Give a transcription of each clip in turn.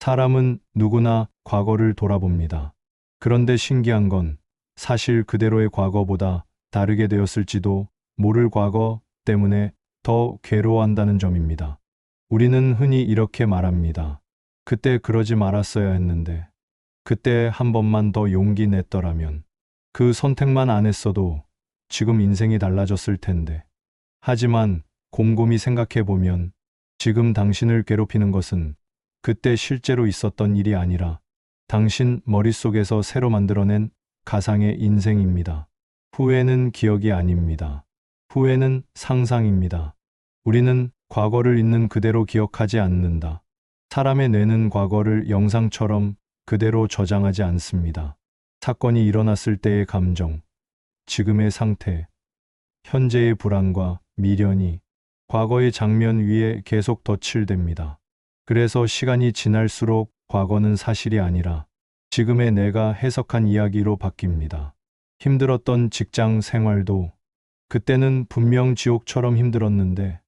사람은 누구나 과거를 돌아봅니다. 그런데 신기한 건 사실 그대로의 과거보다 다르게 되었을지도 모를 과거 때문에 더 괴로워한다는 점입니다. 우리는 흔히 이렇게 말합니다. 그때 그러지 말았어야 했는데, 그때 한 번만 더 용기 냈더라면, 그 선택만 안 했어도 지금 인생이 달라졌을 텐데. 하지만 곰곰이 생각해 보면 지금 당신을 괴롭히는 것은 그때 실제로 있었던 일이 아니라 당신 머릿속에서 새로 만들어낸 가상의 인생입니다. 후회는 기억이 아닙니다. 후회는 상상입니다. 우리는 과거를 있는 그대로 기억하지 않는다. 사람의 뇌는 과거를 영상처럼 그대로 저장하지 않습니다. 사건이 일어났을 때의 감정, 지금의 상태, 현재의 불안과 미련이 과거의 장면 위에 계속 덧칠됩니다. 그래서 시간이 지날수록 과거는 사실이 아니라 지금의 내가 해석한 이야기로 바뀝니다. 힘들었던 직장 생활도 그때는 분명 지옥처럼 힘들었는데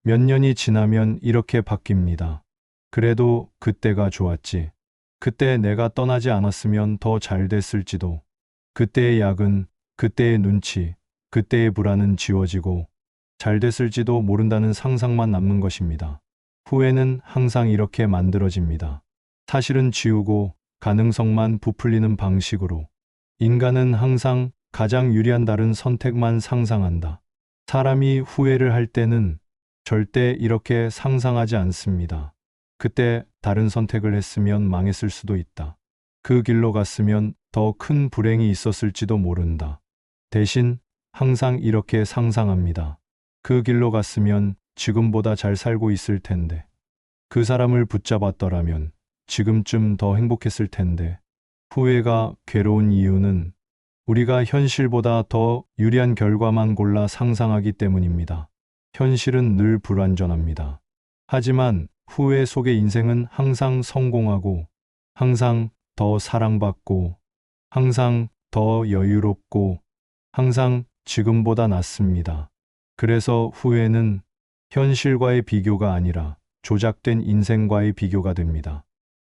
몇 년이 지나면 이렇게 바뀝니다. 그래도 그때가 좋았지. 그때 내가 떠나지 않았으면 더 잘 됐을지도. 그때의 야근, 그때의 눈치, 그때의 불안은 지워지고 잘 됐을지도 모른다는 상상만 남는 것입니다. 후회는 항상 이렇게 만들어집니다. 사실은 지우고 가능성만 부풀리는 방식으로. 인간은 항상 가장 유리한 다른 선택만 상상한다. 사람이 후회를 할 때는 절대 이렇게 상상하지 않습니다. 그때 다른 선택을 했으면 망했을 수도 있다. 그 길로 갔으면 더 큰 불행이 있었을지도 모른다. 대신 항상 이렇게 상상합니다. 그 길로 갔으면 지금보다 잘 살고 있을 텐데. 그 사람을 붙잡았더라면 지금쯤 더 행복했을 텐데. 후회가 괴로운 이유는 우리가 현실보다 더 유리한 결과만 골라 상상하기 때문입니다. 현실은 늘 불완전합니다. 하지만 후회 속의 인생은 항상 성공하고, 항상 더 사랑받고, 항상 더 여유롭고, 항상 지금보다 낫습니다. 그래서 후회는 현실과의 비교가 아니라 조작된 인생과의 비교가 됩니다.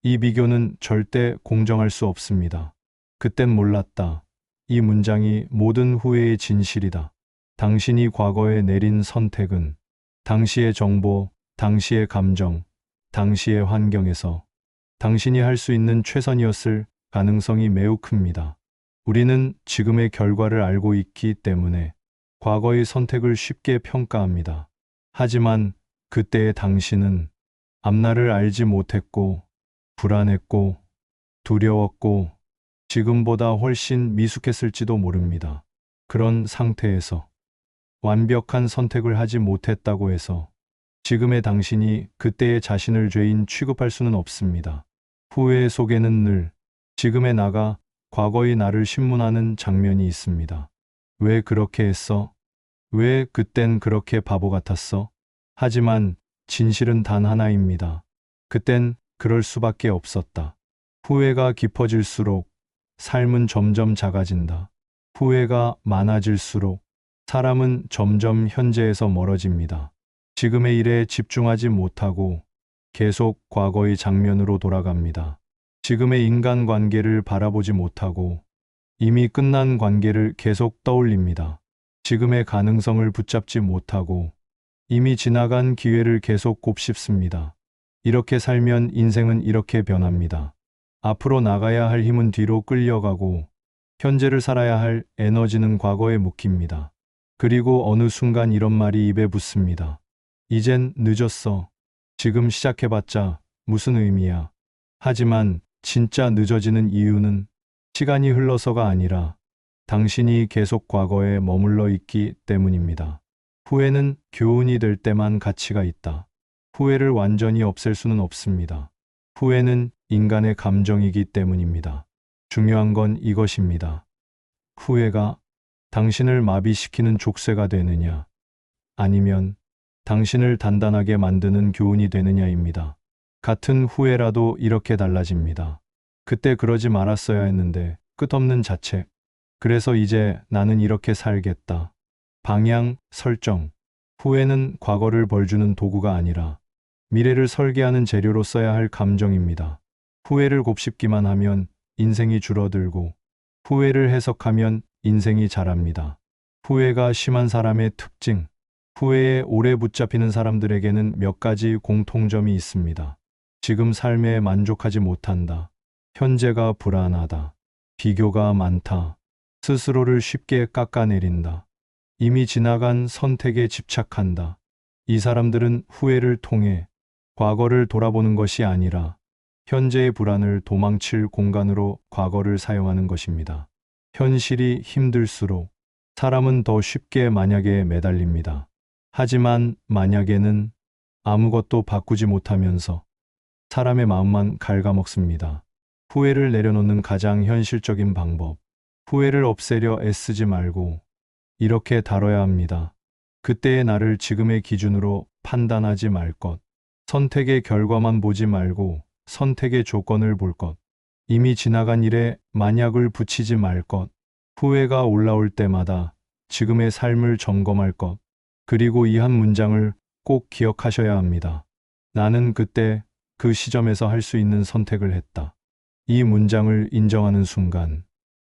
이 비교는 절대 공정할 수 없습니다. 그땐 몰랐다. 이 문장이 모든 후회의 진실이다. 당신이 과거에 내린 선택은 당시의 정보, 당시의 감정, 당시의 환경에서 당신이 할 수 있는 최선이었을 가능성이 매우 큽니다. 우리는 지금의 결과를 알고 있기 때문에 과거의 선택을 쉽게 평가합니다. 하지만 그때의 당신은 앞날을 알지 못했고, 불안했고, 두려웠고, 지금보다 훨씬 미숙했을지도 모릅니다. 그런 상태에서 완벽한 선택을 하지 못했다고 해서 지금의 당신이 그때의 자신을 죄인 취급할 수는 없습니다. 후회 속에는 늘 지금의 나가 과거의 나를 신문하는 장면이 있습니다. 왜 그렇게 했어? 왜 그땐 그렇게 바보 같았어? 하지만 진실은 단 하나입니다. 그땐 그럴 수밖에 없었다. 후회가 깊어질수록 삶은 점점 작아진다. 후회가 많아질수록 사람은 점점 현재에서 멀어집니다. 지금의 일에 집중하지 못하고 계속 과거의 장면으로 돌아갑니다. 지금의 인간관계를 바라보지 못하고 이미 끝난 관계를 계속 떠올립니다. 지금의 가능성을 붙잡지 못하고 이미 지나간 기회를 계속 곱씹습니다. 이렇게 살면 인생은 이렇게 변합니다. 앞으로 나가야 할 힘은 뒤로 끌려가고 현재를 살아야 할 에너지는 과거에 묵힙니다. 그리고 어느 순간 이런 말이 입에 붙습니다. 이젠 늦었어. 지금 시작해봤자 무슨 의미야. 하지만 진짜 늦어지는 이유는 시간이 흘러서가 아니라 당신이 계속 과거에 머물러 있기 때문입니다. 후회는 교훈이 될 때만 가치가 있다. 후회를 완전히 없앨 수는 없습니다. 후회는 인간의 감정이기 때문입니다. 중요한 건 이것입니다. 후회가 당신을 마비시키는 족쇄가 되느냐, 아니면 당신을 단단하게 만드는 교훈이 되느냐입니다. 같은 후회라도 이렇게 달라집니다. 그때 그러지 말았어야 했는데 끝없는 자책. 그래서 이제 나는 이렇게 살겠다. 방향, 설정. 후회는 과거를 벌주는 도구가 아니라 미래를 설계하는 재료로 써야 할 감정입니다. 후회를 곱씹기만 하면 인생이 줄어들고 후회를 해석하면 인생이 자랍니다. 후회가 심한 사람의 특징. 후회에 오래 붙잡히는 사람들에게는 몇 가지 공통점이 있습니다. 지금 삶에 만족하지 못한다. 현재가 불안하다. 비교가 많다. 스스로를 쉽게 깎아내린다. 이미 지나간 선택에 집착한다. 이 사람들은 후회를 통해 과거를 돌아보는 것이 아니라 현재의 불안을 도망칠 공간으로 과거를 사용하는 것입니다. 현실이 힘들수록 사람은 더 쉽게 만약에 매달립니다. 하지만 만약에는 아무것도 바꾸지 못하면서 사람의 마음만 갉아먹습니다. 후회를 내려놓는 가장 현실적인 방법. 후회를 없애려 애쓰지 말고 이렇게 다뤄야 합니다. 그때의 나를 지금의 기준으로 판단하지 말 것. 선택의 결과만 보지 말고 선택의 조건을 볼 것. 이미 지나간 일에 만약을 붙이지 말 것. 후회가 올라올 때마다 지금의 삶을 점검할 것. 그리고 이 한 문장을 꼭 기억하셔야 합니다. 나는 그때 그 시점에서 할 수 있는 선택을 했다. 이 문장을 인정하는 순간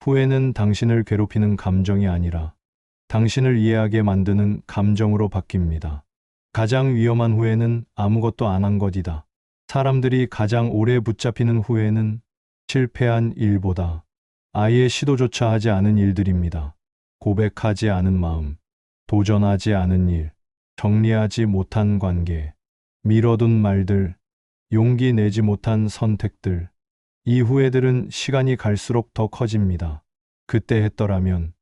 후회는 당신을 괴롭히는 감정이 아니라 당신을 이해하게 만드는 감정으로 바뀝니다. 가장 위험한 후회는 아무것도 안 한 것이다. 사람들이 가장 오래 붙잡히는 후회는 실패한 일보다 아예 시도조차 하지 않은 일들입니다. 고백하지 않은 마음, 도전하지 않은 일, 정리하지 못한 관계, 미뤄둔 말들, 용기 내지 못한 선택들. 이 후회들은 시간이 갈수록 더 커집니다. 그때 했더라면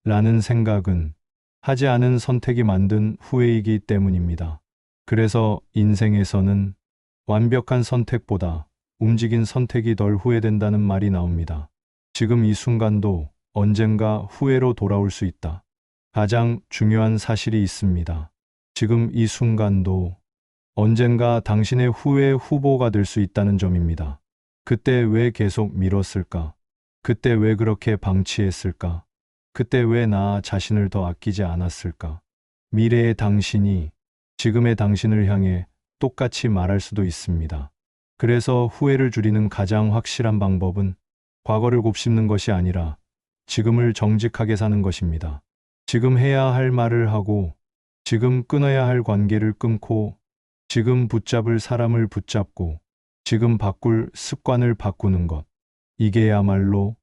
라는 생각은 하지 않은 선택이 만든 후회이기 때문입니다. 그래서 인생에서는 완벽한 선택보다 움직인 선택이 덜 후회된다는 말이 나옵니다. 지금 이 순간도 언젠가 후회로 돌아올 수 있다. 가장 중요한 사실이 있습니다. 지금 이 순간도 언젠가 당신의 후회 후보가 될 수 있다는 점입니다. 그때 왜 계속 미뤘을까? 그때 왜 그렇게 방치했을까? 그때 왜 나 자신을 더 아끼지 않았을까? 미래의 당신이 지금의 당신을 향해 똑같이 말할 수도 있습니다. 그래서 후회를 줄이는 가장 확실한 방법은 과거를 곱씹는 것이 아니라 지금을 정직하게 사는 것입니다. 지금 해야 할 말을 하고, 지금 끊어야 할 관계를 끊고, 지금 붙잡을 사람을 붙잡고, 지금 바꿀 습관을 바꾸는 것. 이게야말로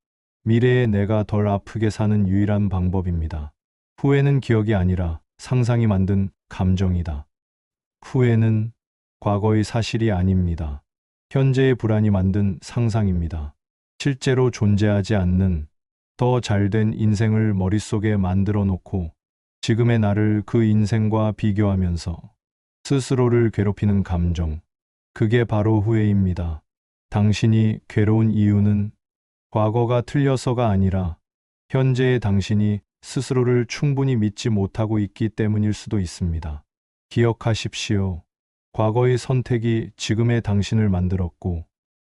미래의 내가 덜 아프게 사는 유일한 방법입니다. 후회는 기억이 아니라 상상이 만든 감정이다. 후회는 과거의 사실이 아닙니다. 현재의 불안이 만든 상상입니다. 실제로 존재하지 않는 더 잘된 인생을 머릿속에 만들어 놓고 지금의 나를 그 인생과 비교하면서 스스로를 괴롭히는 감정. 그게 바로 후회입니다. 당신이 괴로운 이유는 과거가 틀려서가 아니라 현재의 당신이 스스로를 충분히 믿지 못하고 있기 때문일 수도 있습니다. 기억하십시오. 과거의 선택이 지금의 당신을 만들었고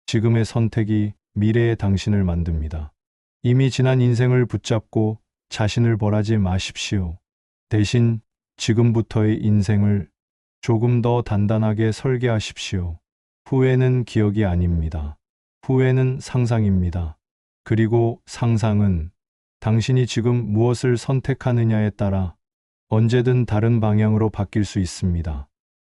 지금의 선택이 미래의 당신을 만듭니다. 이미 지난 인생을 붙잡고 자신을 벌하지 마십시오. 대신 지금부터의 인생을 조금 더 단단하게 설계하십시오. 후회는 기억이 아닙니다. 후회는 상상입니다. 그리고 상상은 당신이 지금 무엇을 선택하느냐에 따라 언제든 다른 방향으로 바뀔 수 있습니다.